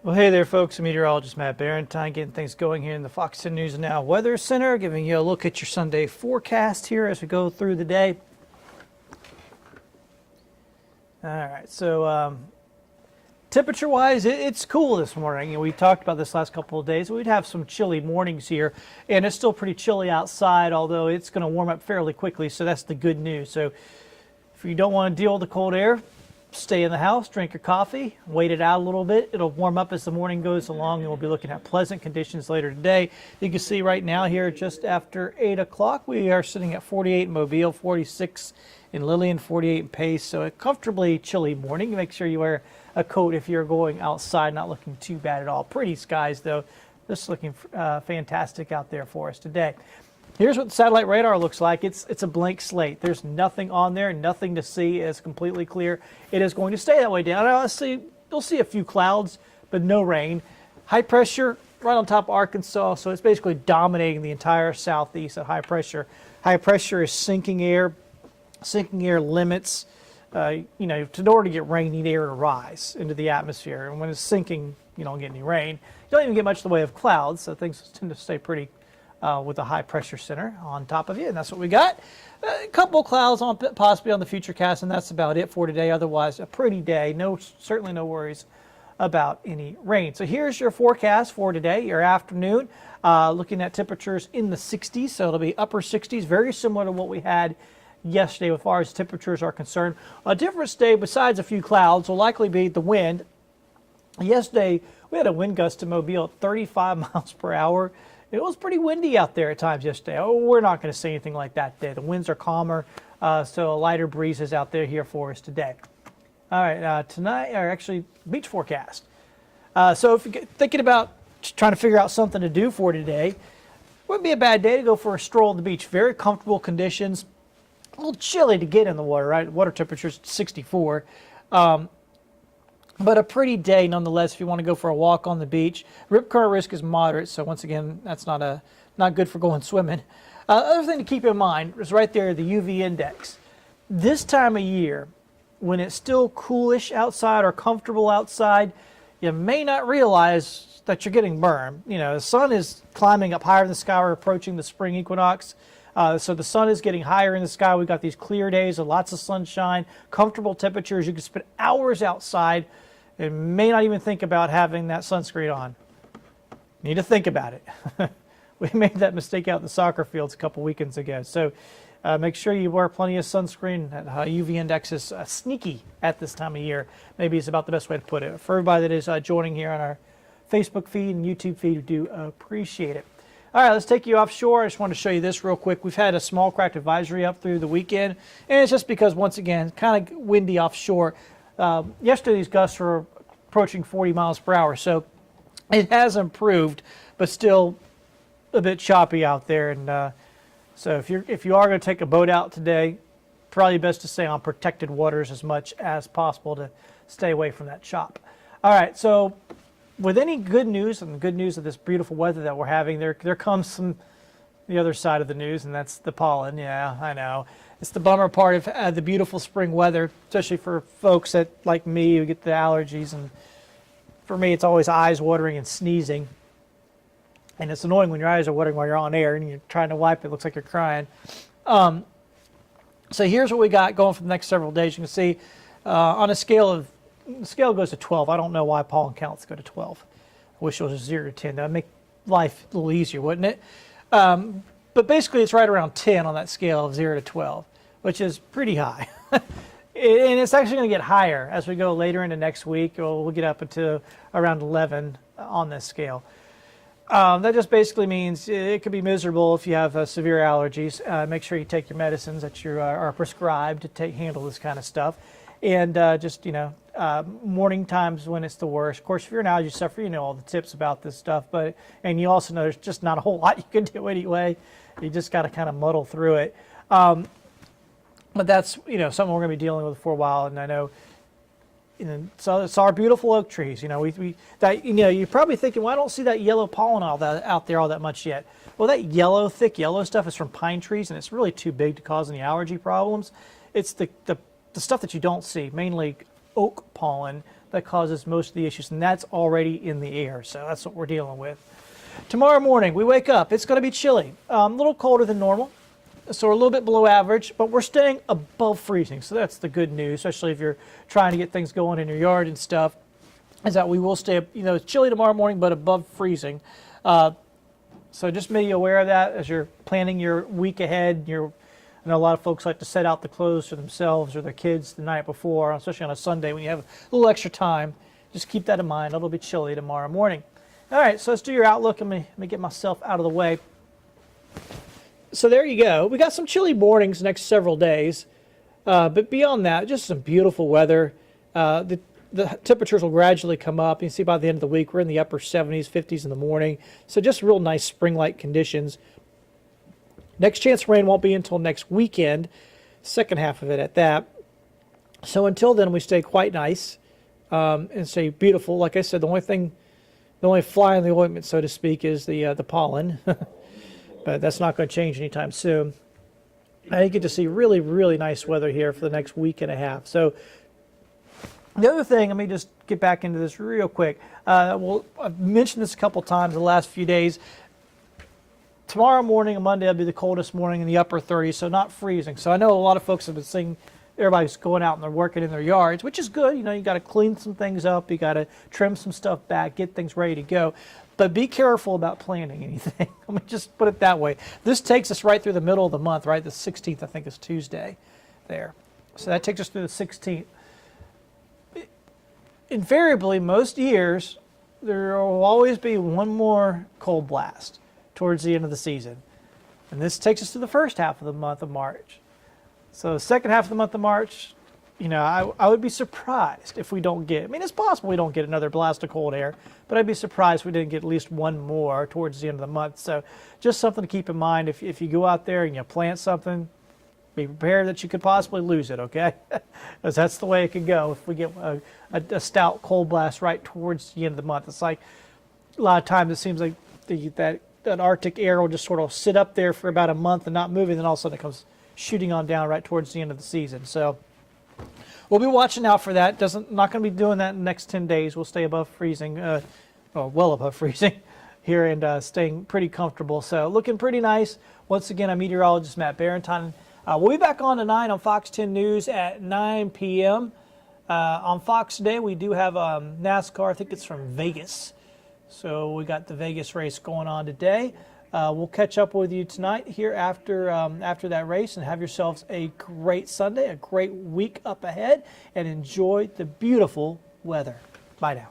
Well, hey there, folks. Meteorologist Matt Barretine getting things going here in the Fox 10 News Now Weather Center, giving you a look at your Sunday forecast here as we go through the day. All right, so temperature-wise, it's cool this morning. We talked about this last couple of days. We'd have some chilly mornings here, and it's still pretty chilly outside, although it's going to warm up fairly quickly, so that's the good news. So if you don't want to deal with the cold air, stay in the house, drink your coffee, wait it out a little bit. It'll warm up as the morning goes along, and we'll be looking at pleasant conditions later today. You can see right now here just after 8 o'clock, we are sitting at 48 in Mobile, 46 in Lillian, 48 in Pace. So a comfortably chilly morning. Make sure you wear a coat if you're going outside, not looking too bad at all. Pretty skies, though. Just looking fantastic out there for us today. Here's what the satellite radar looks like. It's a blank slate. There's nothing on there, nothing to see. It's completely clear. It is going to stay that way down. You'll see a few clouds, but no rain. High pressure right on top of Arkansas, so it's basically dominating the entire southeast at high pressure. High pressure is sinking air. Sinking air limits, in order to get rain, you need air to rise into the atmosphere. And when it's sinking, you don't get any rain. You don't even get much in the way of clouds, so things tend to stay pretty with a high pressure center on top of you, and that's what we got. A couple of clouds possibly on the futurecast, and that's about it for today. Otherwise, a pretty day. Certainly no worries about any rain. So here's your forecast for today, your afternoon. Looking at temperatures in the 60s, so it'll be upper 60s, very similar to what we had yesterday as far as temperatures are concerned. A difference day, besides a few clouds, will likely be the wind. Yesterday, we had a wind gust in Mobile at 35 miles per hour. It was pretty windy out there at times yesterday. Oh, we're not going to see anything like that today. The winds are calmer, so a lighter breeze is out there here for us today. All right, tonight, or actually, beach forecast. So if you're thinking about trying to figure out something to do for today, wouldn't be a bad day to go for a stroll on the beach. Very comfortable conditions. A little chilly to get in the water, right? Water temperature's 64. But a pretty day nonetheless if you want to go for a walk on the beach. Rip current risk is moderate, so once again, that's not good for going swimming. Other thing to keep in mind is right there, the UV index. This time of year, when it's still coolish outside or comfortable outside, you may not realize that you're getting burned. The sun is climbing up higher in the sky. We're approaching the spring equinox. So the sun is getting higher in the sky. We've got these clear days with lots of sunshine, comfortable temperatures. You can spend hours outside and may not even think about having that sunscreen on. You need to think about it. We made that mistake out in the soccer fields a couple weekends ago. So make sure you wear plenty of sunscreen. UV index is sneaky at this time of year. Maybe it's about the best way to put it. For everybody that is joining here on our Facebook feed and YouTube feed, we do appreciate it. All right, let's take you offshore. I just wanted to show you this real quick. We've had a small cracked advisory up through the weekend, and it's just because, once again, kind of windy offshore. Yesterday, these gusts were approaching 40 miles per hour, so it has improved, but still a bit choppy out there. And so if you are going to take a boat out today, probably best to stay on protected waters as much as possible to stay away from that chop. All right, so with any good news and the good news of this beautiful weather that we're having, there comes the other side of the news, and that's the pollen. Yeah, I know. It's the bummer part of the beautiful spring weather, especially for folks that, like me, who get the allergies. And for me, it's always eyes watering and sneezing. And it's annoying when your eyes are watering while you're on air and you're trying to wipe it. It looks like you're crying. So here's what we got going for the next several days. You can see on a scale the scale goes to 12. I don't know why pollen counts go to 12. I wish it was 0 to 10. That would make life a little easier, wouldn't it? But basically, it's right around 10 on that scale of 0 to 12, which is pretty high. And it's actually going to get higher as we go later into next week. We'll get up into around 11 on this scale. That just basically means it could be miserable if you have severe allergies. Make sure you take your medicines that you are prescribed to handle this kind of stuff. And morning times when it's the worst. Of course, if you're an allergy sufferer, you know all the tips about this stuff. And you also know there's just not a whole lot you can do anyway. You just got to kind of muddle through it. But that's something we're going to be dealing with for a while. And I know, so it's our beautiful oak trees. You're probably thinking, well, I don't see that yellow pollen out there all that much yet. Well, that thick yellow stuff is from pine trees, and it's really too big to cause any allergy problems. It's the stuff that you don't see, mainly oak pollen, that causes most of the issues, and that's already in the air, so that's what we're dealing with. Tomorrow morning, we wake up. It's going to be chilly, a little colder than normal, so we're a little bit below average, but we're staying above freezing, so that's the good news, especially if you're trying to get things going in your yard and stuff, is that we will stay, it's chilly tomorrow morning, but above freezing. So just be aware of that as you're planning your week ahead. I know a lot of folks like to set out the clothes for themselves or their kids the night before, especially on a Sunday when you have a little extra time. Just keep that in mind. It'll be chilly tomorrow morning. All right, so let's do your outlook. Let me get myself out of the way. So there you go. We got some chilly mornings the next several days, but beyond that, just some beautiful weather. The temperatures will gradually come up. You can see by the end of the week, we're in the upper 70s, 50s in the morning. So just real nice spring-like conditions. Next chance of rain won't be until next weekend, second half of it at that. So until then, we stay quite nice and stay beautiful. Like I said, the only fly in the ointment, so to speak, is the pollen. But that's not going to change anytime soon. I get to see really, really nice weather here for the next week and a half. So the other thing, let me just get back into this real quick. I've mentioned this a couple times the last few days. Tomorrow morning and Monday will be the coldest morning in the upper 30s, so not freezing. So I know a lot of folks have been seeing everybody's going out and they're working in their yards, which is good. You got to clean some things up. You got to trim some stuff back, get things ready to go. But be careful about planting anything. Let me just put it that way. This takes us right through the middle of the month, right? The 16th, I think, is Tuesday there. So that takes us through the 16th. Invariably, most years, there will always be one more cold blast towards the end of the season. And this takes us to the first half of the month of March. So the second half of the month of March, I would be surprised if we don't get, it's possible we don't get another blast of cold air, but I'd be surprised if we didn't get at least one more towards the end of the month. So just something to keep in mind if you go out there and you plant something, be prepared that you could possibly lose it, okay? Because that's the way it could go if we get a stout cold blast right towards the end of the month. It's like a lot of times it seems like that Arctic air will just sort of sit up there for about a month and not move, and then all of a sudden it comes shooting on down right towards the end of the season. So we'll be watching out for that. Not going to be doing that in the next 10 days. We'll stay above freezing, well above freezing here and staying pretty comfortable. So looking pretty nice. Once again, I'm meteorologist Matt Barretine. We'll be back on tonight on Fox 10 News at 9 p.m. On Fox today, we do have NASCAR. I think it's from Vegas. So we got the Vegas race going on today. We'll catch up with you tonight here after that race, and have yourselves a great Sunday, a great week up ahead, and enjoy the beautiful weather. Bye now.